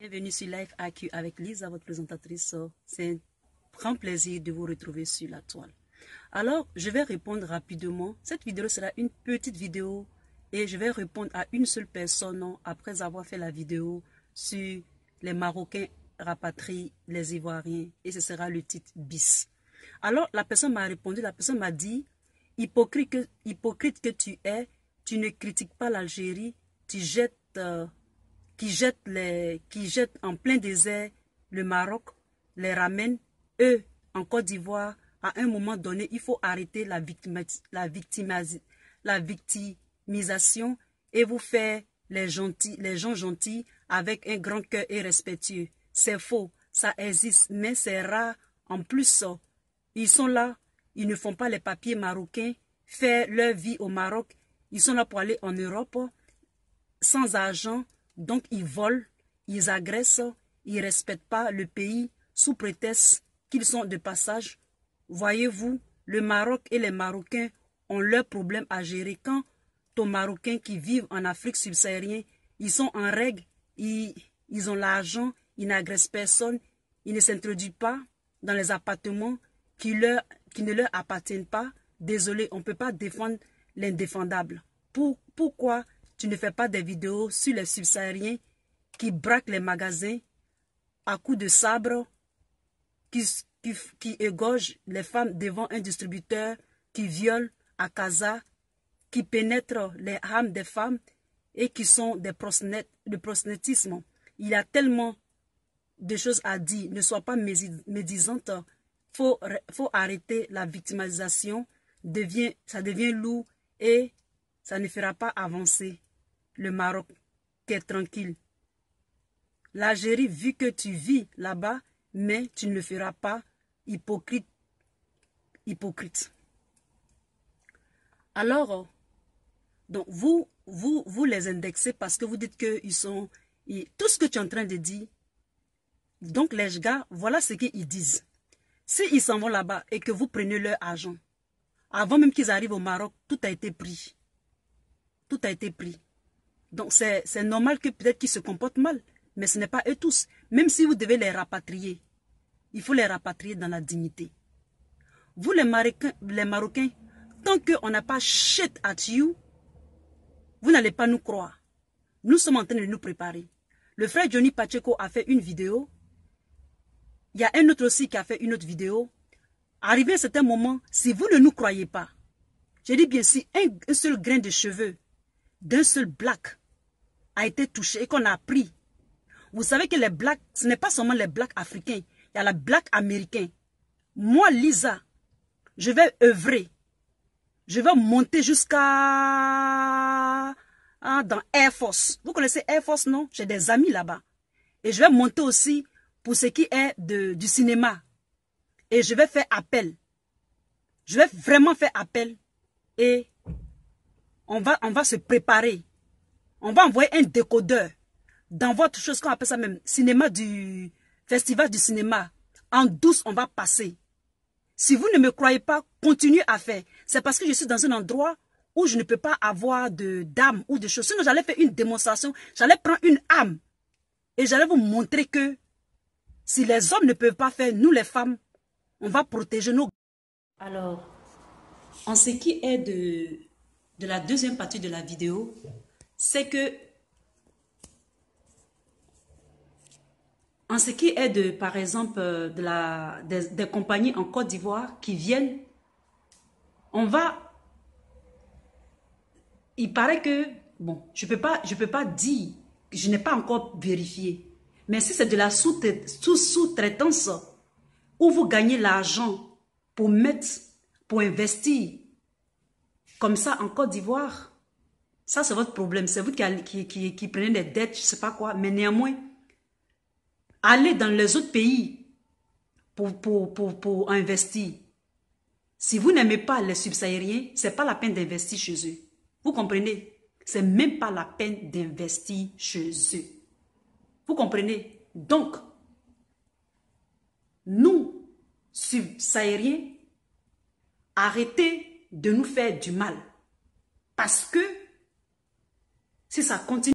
Bienvenue sur Life AQ avec Lisa, votre présentatrice. C'est un grand plaisir de vous retrouver sur la toile. Alors, je vais répondre rapidement. Cette vidéo sera une petite vidéo et je vais répondre à une seule personne après avoir fait la vidéo sur les Marocains rapatrient les Ivoiriens et ce sera le titre bis. Alors, la personne m'a répondu, la personne m'a dit hypocrite que tu es, tu ne critiques pas l'Algérie, tu jettes... qui jettent en plein désert le Maroc, les ramènent, eux, en Côte d'Ivoire, à un moment donné, il faut arrêter la victimisation et vous faire les gens gentils avec un grand cœur et respectueux. C'est faux, ça existe, mais c'est rare. En plus, ils sont là, ils ne font pas les papiers marocains, faire leur vie au Maroc. Ils sont là pour aller en Europe sans argent. Donc, ils volent, ils agressent, ils ne respectent pas le pays sous prétexte qu'ils sont de passage. Voyez-vous, le Maroc et les Marocains ont leurs problèmes à gérer. Quant aux Marocains qui vivent en Afrique subsaharienne, ils sont en règle, ils ont l'argent, ils n'agressent personne, ils ne s'introduisent pas dans les appartements qui ne leur appartiennent pas. Désolé, on ne peut pas défendre l'indéfendable. Pourquoi tu ne fais pas des vidéos sur les subsahariens qui braquent les magasins à coups de sabre, qui égorgent les femmes devant un distributeur, qui violent à Casa, qui pénètrent les âmes des femmes et qui sont des prosélytisme. Il y a tellement de choses à dire. Ne sois pas médisante. Faut arrêter la victimisation. Ça devient lourd et ça ne fera pas avancer le Maroc qui est tranquille. L'Algérie, vu que tu vis là-bas, mais tu ne le feras pas, hypocrite. Alors, donc vous les indexez parce que vous dites qu'ils sont... tout ce que tu es en train de dire, donc les gars, voilà ce qu'ils disent. S'ils s'en vont là-bas et que vous prenez leur argent, avant même qu'ils arrivent au Maroc, tout a été pris. Tout a été pris. Donc, c'est normal que peut-être qu'ils se comportent mal. Mais ce n'est pas eux tous. Même si vous devez les rapatrier, il faut les rapatrier dans la dignité. Vous, les Marocains, tant qu'on n'a pas shit at you, vous n'allez pas nous croire. Nous sommes en train de nous préparer. Le frère Johnny Pacheco a fait une vidéo. Il y a un autre aussi qui a fait une autre vidéo. Arrivé à un certain moment, si vous ne nous croyez pas, je dis bien si un seul grain de cheveux d'un seul black a été touché et qu'on a pris. Vous savez que les blacks, ce n'est pas seulement les blacks africains, il y a les blacks américains. Moi, Lisa, je vais œuvrer. Je vais monter jusqu'à dans Air Force. Vous connaissez Air Force, non? J'ai des amis là-bas. Et je vais monter aussi pour ce qui est du cinéma. Et je vais faire appel. Je vais vraiment faire appel. Et on va se préparer. On va envoyer un décodeur dans votre chose qu'on appelle ça même cinéma du festival du cinéma. En douce, on va passer. Si vous ne me croyez pas, continuez à faire. C'est parce que je suis dans un endroit où je ne peux pas avoir d'âme ou de choses. Sinon, j'allais faire une démonstration. J'allais prendre une âme. Et j'allais vous montrer que si les hommes ne peuvent pas faire, nous les femmes, on va protéger nos... Alors, en ce qui est de la deuxième partie de la vidéo, c'est que en ce qui est par exemple, des compagnies en Côte d'Ivoire qui viennent, il paraît que, bon, je peux pas dire, je n'ai pas encore vérifié, mais si c'est de la sous-traitance où vous gagnez l'argent pour investir comme ça en Côte d'Ivoire, ça, c'est votre problème. C'est vous qui prenez des dettes, je ne sais pas quoi. Mais néanmoins, allez dans les autres pays pour investir. Si vous n'aimez pas les subsahariens, ce n'est pas la peine d'investir chez eux. Vous comprenez? Ce n'est même pas la peine d'investir chez eux. Vous comprenez? Donc, nous, subsahariens, arrêtez de nous faire du mal. Parce que si ça continue,